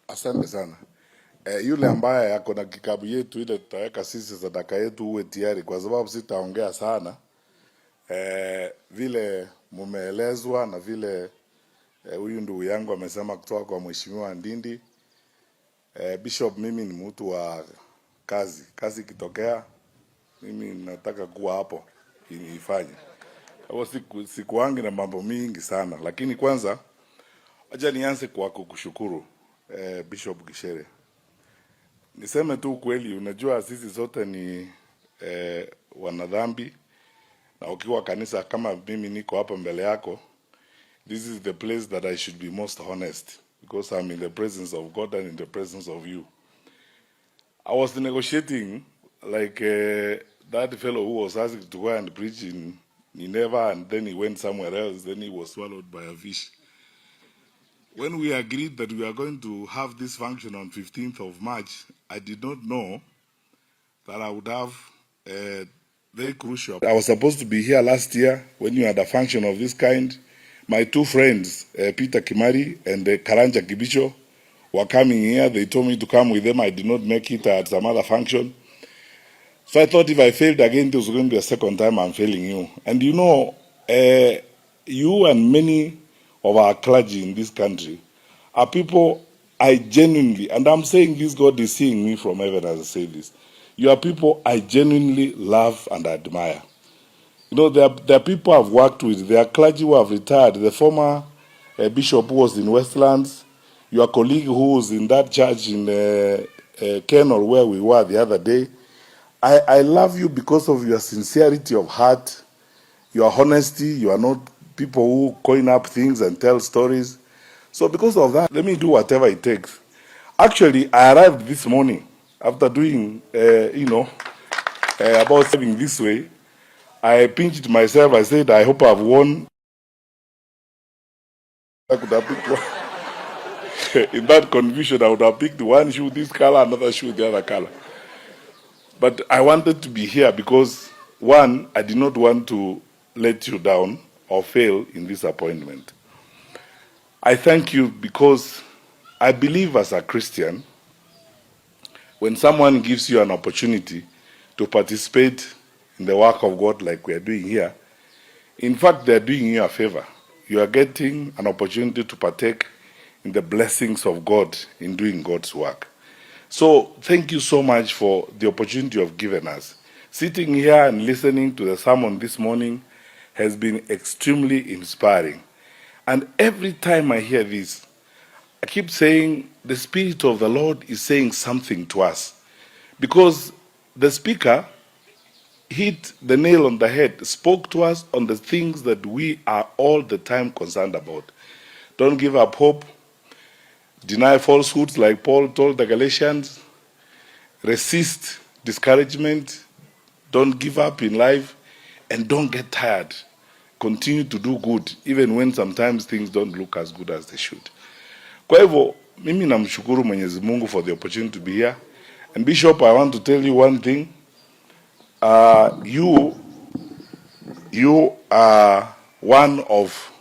Asante sana. Yule ambaye ako na kikabu yetu ile tutaweka sisi sadaka yetu uwe tayari, kwa sababu sitaongea sana. Vile mumeelezwa na vile huyu ndugu yangu amesema kutoka kwa mheshimiwa Ndindi. Bishop, mimi ni mtu wa kazi. Kazi ikitokea mimi nataka kuwa hapo ifanye. Hapo sikuangi na mambo mingi sana, lakini kwanza acha nianze kwa kukushukuru Bishop Gishere. Niseme tu kweli, unajua sisi zote ni wanadhambi, na ukiwa kanisa kama mimi niko hapa mbele yako, this is the place that I should be most honest, because I'm in the presence of God and in the presence of you. I was negotiating like that fellow who was asked to go and preach in Nineveh, and then he went somewhere else, then he was swallowed by a fish. When we agreed that we are going to have this function on 15th of March, I did not know that I would have very crucial. I was supposed to be here last year when you had a function of this kind. My two friends, Peter Kimari and Karanja Kibicho, were coming here. They told me to come with them. I did not make it at some other function. So I thought if I failed again, this was going to be a second time I'm failing you. And you know, you and many of our clergy in this country are people I genuinely, and I'm saying this, God is seeing me from heaven as I say this, you are people I genuinely love and admire. You know, there are people I've worked with, there are clergy who have retired, the former bishop who was in Westlands, your colleague who was in that church in Kenol where we were the other day. I love you because of your sincerity of heart, your honesty. You are not people who coin up things and tell stories. So because of that, let me do whatever it takes. Actually, I arrived this morning after doing, about saving this way. I pinched myself. I said, I hope I've won. I could have picked one. In that confusion, I would have picked one shoe this color, another shoe the other color. But I wanted to be here because, one, I did not want to let you down or fail in this appointment. I thank you because I believe as a Christian, when someone gives you an opportunity to participate in the work of God like we are doing here, in fact, they are doing you a favor. You are getting an opportunity to partake in the blessings of God in doing God's work. So thank you so much for the opportunity you have given us. Sitting here and listening to the sermon this morning has been extremely inspiring. And every time I hear this, I keep saying the Spirit of the Lord is saying something to us. Because the speaker hit the nail on the head, spoke to us on the things that we are all the time concerned about. Don't give up hope. Deny falsehoods like Paul told the Galatians. Resist discouragement. Don't give up in life. And don't get tired. Continue to do good, even when sometimes things don't look as good as they should. Kwa hivyo, mimi namshukuru Mwenyezi Mungu for the opportunity to be here. And Bishop, I want to tell you one thing. You are one of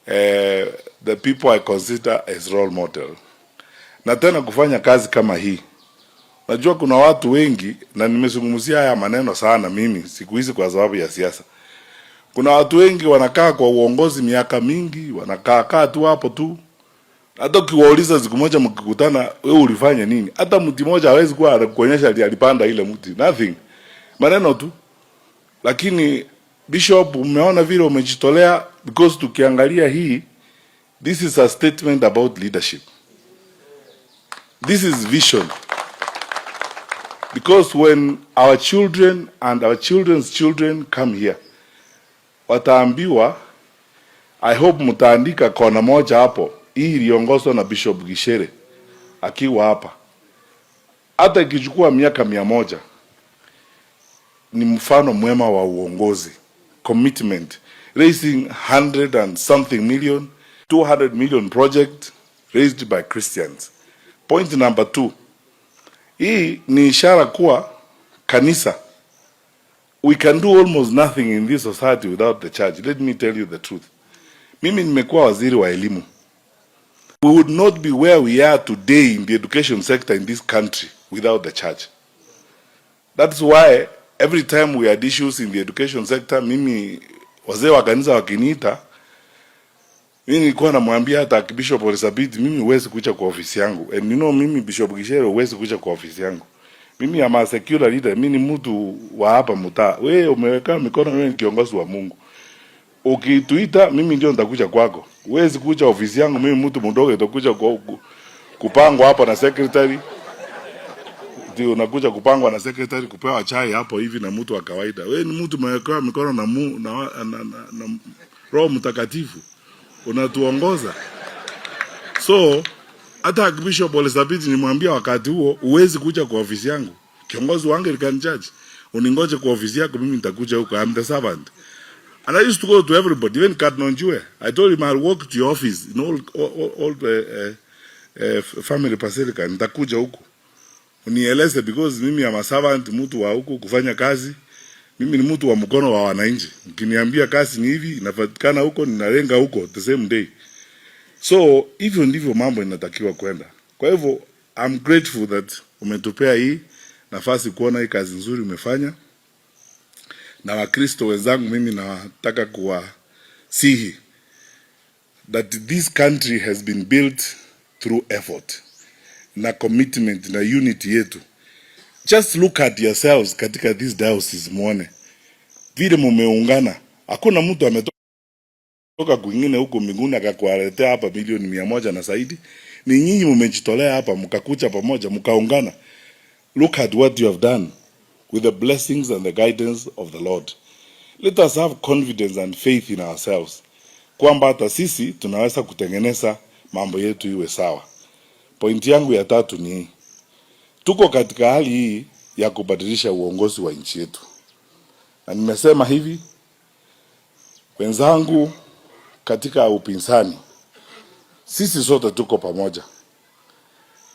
the people I consider as role model. Na tena kufanya kazi kama hii. Najua kuna watu wengi, na nimezungumzia haya maneno sana mimi siku hizi kwa sababu ya siasa. Kuna watu wengi wanakaa kwa uongozi miaka mingi, wanakaa tu hapo tu. Hata ukiwauliza siku moja mkikutana, wewe ulifanya nini? Hata mti moja hawezi kuwa kuonyesha alipanda ile mti. Nothing. Maneno tu. Lakini Bishop, umeona vile umejitolea, because tukiangalia hii, this is a statement about leadership. This is vision. Because when our children and our children's children come here, wataambiwa, I hope mtaandika kona moja hapo, hii iliongozwa na Bishop Gishere akiwa hapa. Hata ikichukua miaka 100, ni mfano mwema wa uongozi. Commitment, raising 100 and something million, 200 million project raised by Christians. Point number 2, hii ni ishara kuwa kanisa, we can do almost nothing in this society without the church. Let me tell you the truth. Mimi nimekuwa waziri wa elimu. We would not be where we are today in the education sector in this country without the church. That's why every time we had issues in the education sector, mimi wazee wa kanisa wakiniita, mimi nilikuwa namwambia hata Bishop Elizabeth, mimi huwezi kuja kwa ofisi yangu. And you know, mimi Bishop Gishere huwezi kuja kwa ofisi yangu. Mimi ama secular leader, mimi ni mtu wa hapa mtaa. Wewe umeweka mikono, wewe ni kiongozi wa Mungu. Ukituita mimi ndio nitakuja kwako. Huwezi kuja ofisi yangu, mimi mtu mdogo nitakuja kupangwa hapa na secretary. Ndio unakuja kupangwa na secretary, kupewa chai hapo hivi na mtu wa kawaida. Wewe ni mtu umeweka mikono na Roho Mtakatifu. Unatuongoza. So hata Bishop Elizabeth nimwambia wakati huo, huwezi kuja kwa ofisi yangu. Kiongozi wa Anglican Church, uningoje kwa ofisi yako, mimi nitakuja huko. I'm the servant. And I used to go to everybody, even Cardinal Njue. I told him I'll walk to your office in all family basilica. Nitakuja huko. Unieleze because mimi am a servant, mtu wa huko kufanya kazi. Mimi ni mtu wa mkono wa wananchi. Ukiniambia kazi ni hivi, inapatikana huko, ninalenga huko the same day. So hivyo ndivyo mambo inatakiwa kwenda. Kwa hivyo I'm grateful that umetupea hii nafasi kuona hii kazi nzuri umefanya. Na Wakristo wenzangu, mimi nataka kuwasihi that this country has been built through effort na commitment na unity yetu. Just look at yourselves katika this diocese muone vile mumeungana. Hakuna mtu ametoka kwingine huko mbinguni akakualetea hapa milioni 100 na zaidi. Ni nyinyi mmejitolea hapa, mkakuja pamoja, mkaungana. Look at what you have done with the blessings and the guidance of the Lord. Let us have confidence and faith in ourselves, kwamba hata sisi tunaweza kutengeneza mambo yetu iwe sawa. Pointi yangu ya tatu ni tuko katika hali hii ya kubadilisha uongozi wa nchi yetu. Na nimesema hivi, wenzangu katika upinzani, sisi sote tuko pamoja.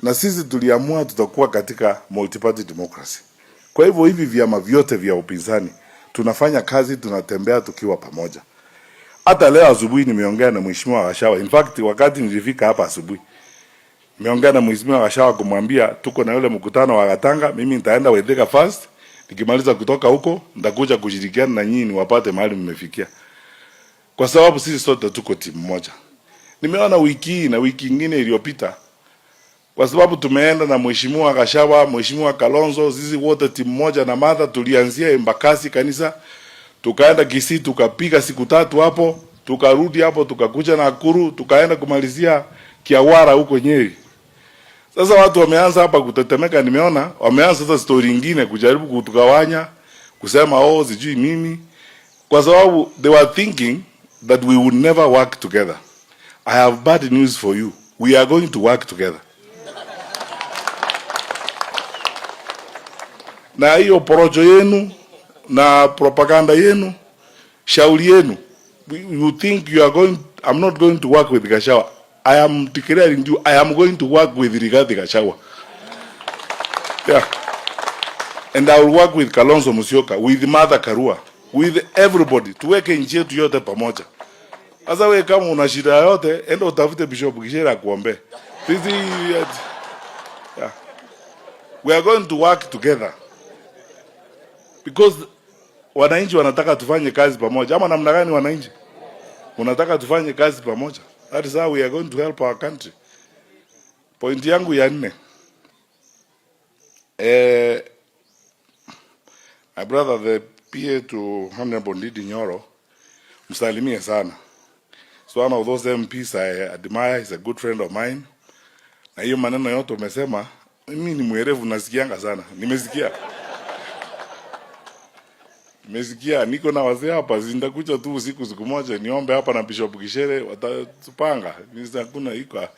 Na sisi tuliamua tutakuwa katika multi-party democracy. Kwa hivyo hivi vyama vyote vya upinzani tunafanya kazi, tunatembea tukiwa pamoja. Hata leo asubuhi nimeongea na Mheshimiwa Gashawa. In fact, wakati nilifika hapa asubuhi, nimeongea na Mheshimiwa Gashawa kumwambia tuko na yule mkutano wa Gatanga, mimi nitaenda Wetheka first. Nikimaliza kutoka huko, nitakuja kushirikiana na nyinyi wapate mahali mmefikia. Kwa sababu sisi sote tuko timu moja. Nimeona wiki hii na wiki nyingine iliyopita, kwa sababu tumeenda na Mheshimiwa Gashawa, Mheshimiwa Kalonzo, sisi wote timu moja na Martha, tulianzia Embakasi kanisa, tukaenda Kisii, tukapiga siku 3 hapo, tukarudi hapo, tukakuja Nakuru, tukaenda kumalizia Kiawara huko Nyeri. Sasa watu wameanza hapa kutetemeka, nimeona wameanza sasa story nyingine kujaribu kutugawanya, kusema sijui mimi, kwa sababu they were thinking that we would never work together. I have bad news for you. We are going to work together. Na hiyo porojo yenu na propaganda yenu, shauri yenu, you think you are going, I'm not going to work with Gashawa. I am declaring you, I am going to work with Rigathi Gachagua. Yeah. And I will work with Kalonzo Musyoka, with Martha Karua, with everybody. Tuweke nchi yetu yote pamoja. Sasa wewe kama una shida yote, enda utafute Bishop Gishere akuombe. Yeah. We are going to work together. Because wananchi wanataka tufanye kazi pamoja. Ama namna gani wananchi? Unataka tufanye kazi pamoja. That is how we are going to help our country. Point yangu ya 4. My brother, the PA to Honorable Ndidi Nyoro, msalimie sana. So one of those MPs I admire, he's a good friend of mine. Na hiyo maneno yote umesema, mimi ni mwerevu nasikianga sana. Nimesikia niko na wazee hapa, nitakuja tu usiku siku moja niombe hapa na Bishop Gishere watatupanga. Mimi hakuna iko.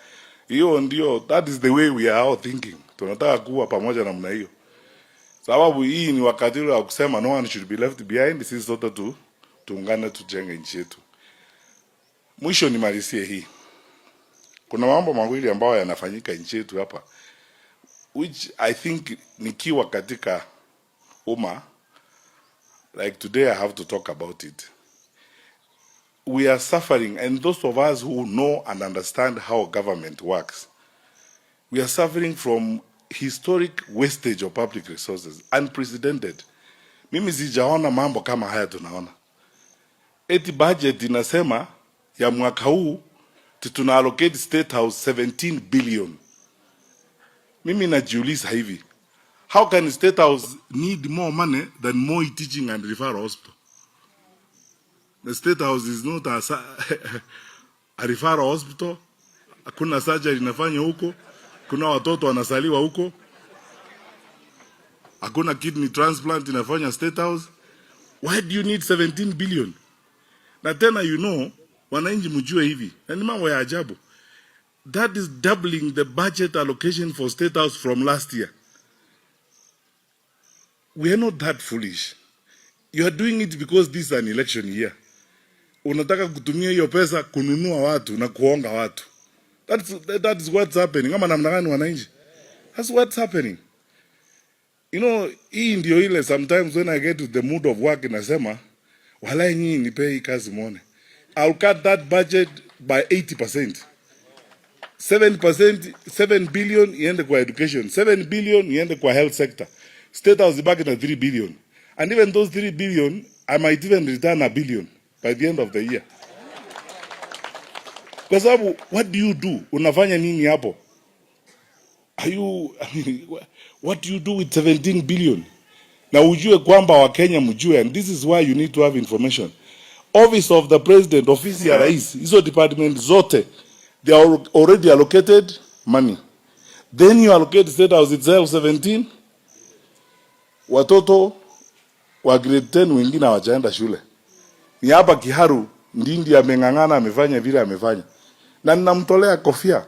Hiyo ndio, that is the way we are all thinking. Tunataka kuwa pamoja namna hiyo. Sababu hii ni wakati wa kusema no one should be left behind. Sisi sote tuungane tujenge nchi yetu. Mwisho nimalizie hii. Kuna mambo mawili ambayo yanafanyika nchi yetu hapa, which I think nikiwa katika umma, like today I have to talk about it. we are suffering, and those of us who know and understand how government works, we are suffering from historic wastage of public resources, unprecedented. Mimi sijaona mambo kama haya tunaona. Eti budget inasema ya mwaka huu tuna allocate State House 17 billion. Mimi najiuliza hivi, how can State House need more money than Moi Teaching and Referral Hospital? The State House is not a referral hospital. Hakuna surgery inafanya huko. Kuna watoto wanasaliwa huko. Hakuna kidney transplant inafanya State House. Why do you need 17 billion? Na tena wananchi mjue hivi. Na ni mambo ya ajabu. That is doubling the budget allocation for State House from last year. We are not that foolish. You are doing it because this is an election year. Unataka kutumia hiyo pesa kununua watu na kuonga watu. That is what's happening. Kama namna gani wananchi? That's what's happening. Hii ndio ile sometimes when I get to the mood of work nasema walai nyinyi nipe hii kazi muone. I'll cut that budget by 80%. 7%, 7 billion iende kwa education, 7 billion iende kwa health sector. State House back in 3 billion. And even those 3 billion, I might even return 1 billion by the end of the year. Kwa sababu, what do you do? Unafanya nini hapo? What do you do with 17 billion? Na ujue kwamba wa Kenya mjue, and this is why you need to have information. Office of the President, ofisi ya Rais, hizo department zote, they are already allocated money. Then you allocate State House itself 17. Watoto wa grade 10 wengine hawajaenda shule. Ni hapa Kiharu Ndindi ameng'ang'ana amefanya vile amefanya. Na ninamtolea kofia.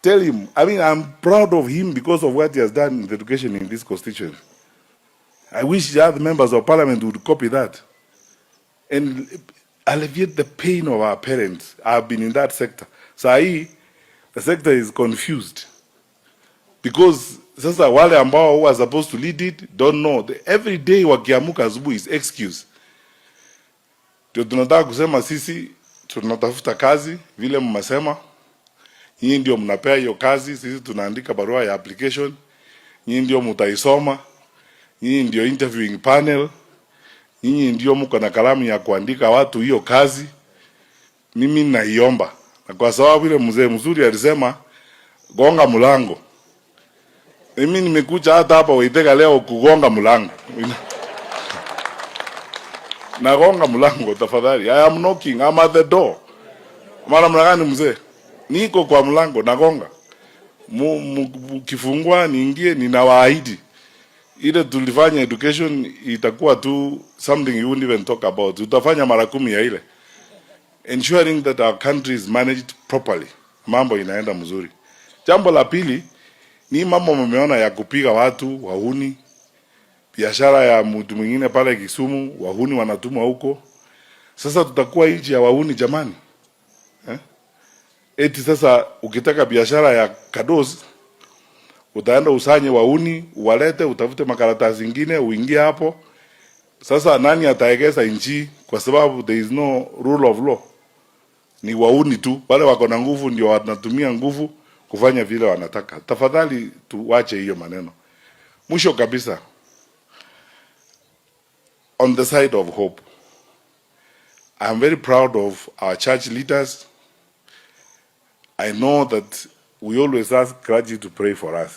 Tell him, I'm proud of him because of what he has done in the education in this constituency. I wish the other members of parliament would copy that and alleviate the pain of our parents. I've been in that sector. Sahi, the sector is confused because sasa wale ambao who are supposed to lead it don't know. Every day wakiamuka asubuhi is excuse. Tunataka kusema sisi tunatafuta kazi vile mmesema. Nyinyi ndio mnapea hiyo kazi, sisi tunaandika barua ya application. Nyinyi ndio mtaisoma. Nyinyi ndio interviewing panel. Nyinyi ndio mko na kalamu ya kuandika watu hiyo kazi. Mimi naiomba. Na kwa sababu ile mzee mzuri alisema gonga mlango. Mimi nimekuja hata hapa Waitega leo kugonga mlango. Na gonga mlango tafadhali. I am knocking, I'm at the door. Mara mlangani mzee. Niko kwa mlango nagonga. Kifungua niingie ninawaahidi. Ile tulifanya education itakuwa tu something you wouldn't even talk about. Tutafanya mara 10 ya ile. Ensuring that our country is managed properly. Mambo inaenda mzuri. Jambo la pili ni mambo mmeona ya kupiga watu wahuni. Biashara ya mtu mwingine pale Kisumu, wahuni wanatumwa huko. Sasa tutakuwa nchi ya wahuni jamani. Eti sasa ukitaka biashara ya kadozi utaenda usanye wahuni, uwalete, utafute makaratasi zingine, uingie hapo. Sasa nani ataegeza nchi kwa sababu there is no rule of law. Ni wahuni tu, wale wako na nguvu ndio wanatumia nguvu kufanya vile wanataka. Tafadhali tuache hiyo maneno. Mwisho kabisa, on the side of hope, I am very proud of our church leaders. I know that we always ask clergy to pray for us.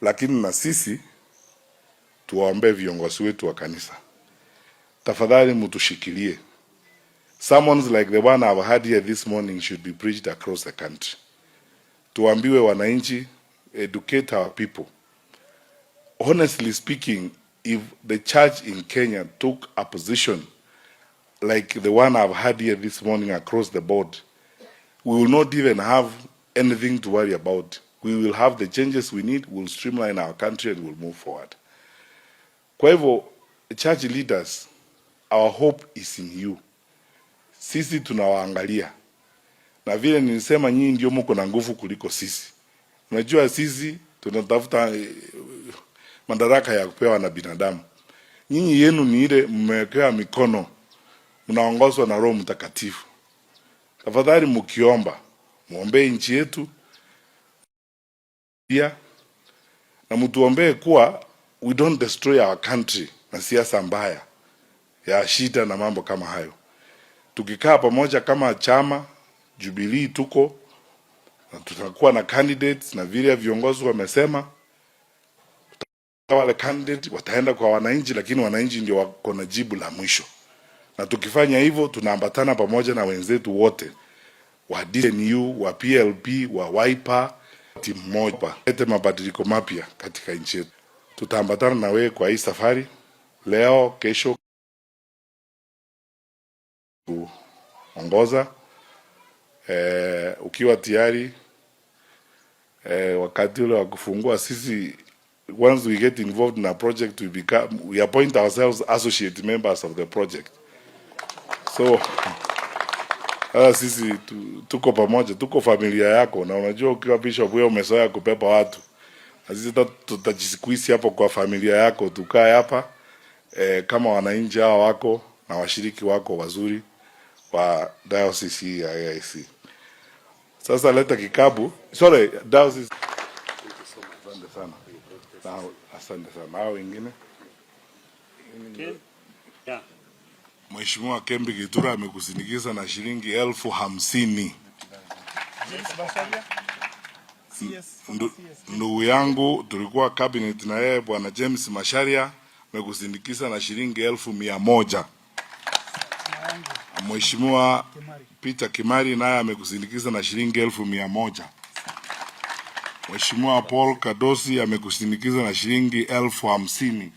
Lakini na sisi tuwaombe viongozi wetu wa kanisa. Tafadhali mtushikilie. Sermons like the one I've had here this morning should be preached across the country. Tuambiwe wananchi, educate our people. Honestly speaking, if the church in Kenya took a position like the one I've had here this morning across the board, we will not even have anything to worry about. We will have the changes we need, we'll streamline our country and we'll move forward. Kwa hivyo, church leaders, our hope is in you. Sisi tunawaangalia. Na vile nilisema nyinyi ndio mko na nguvu kuliko sisi. Unajua sisi tunatafuta madaraka ya kupewa na binadamu. Nyinyi yenu ni ile mmewekewa mikono mnaongozwa na Roho Mtakatifu. Tafadhali mkiomba, muombee nchi yetu pia, na mtuombee kuwa we don't destroy our country na siasa mbaya ya shida na mambo kama hayo. Tukikaa pamoja kama chama Jubilee tuko na tutakuwa na candidates, na vile viongozi wamesema wale candidate wataenda kwa wananchi, lakini wananchi ndio wako na jibu la mwisho. Na tukifanya hivyo tunaambatana pamoja na wenzetu wote wa DNU, wa PLP, wa Wiper, timu moja lete mabadiliko mapya katika nchi yetu. Tutaambatana na wewe kwa hii safari leo, kesho kuongoza ukiwa tayari wakati ule wa kufungua. Sisi once we get involved in a project we appoint ourselves associate members of the project. So sisi tuko pamoja, tuko familia yako, na unajua ukiwa bishop wewe umezoea kupepa watu. Sisi tutajisikuisi hapo kwa familia yako, tukae hapa kama wananchi hao wako na washiriki wako wazuri wa diocese ya AIC. Sasa leta kikabu. Sorry, diocese. Asante sana. Asante sana. Hao wengine? Yeah. Mheshimiwa Kembi Gitura amekusindikiza na shilingi 50,000. Ndugu yangu tulikuwa cabinet na yeye Bwana James Masharia amekusindikiza na shilingi 100,000. Mheshimiwa Peter Kimari naye amekusindikiza na shilingi 100,000. Mheshimiwa Paul Kadosi amekusindikiza na shilingi 50,000.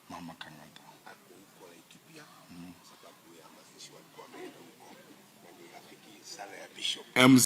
Mama Kangata. MC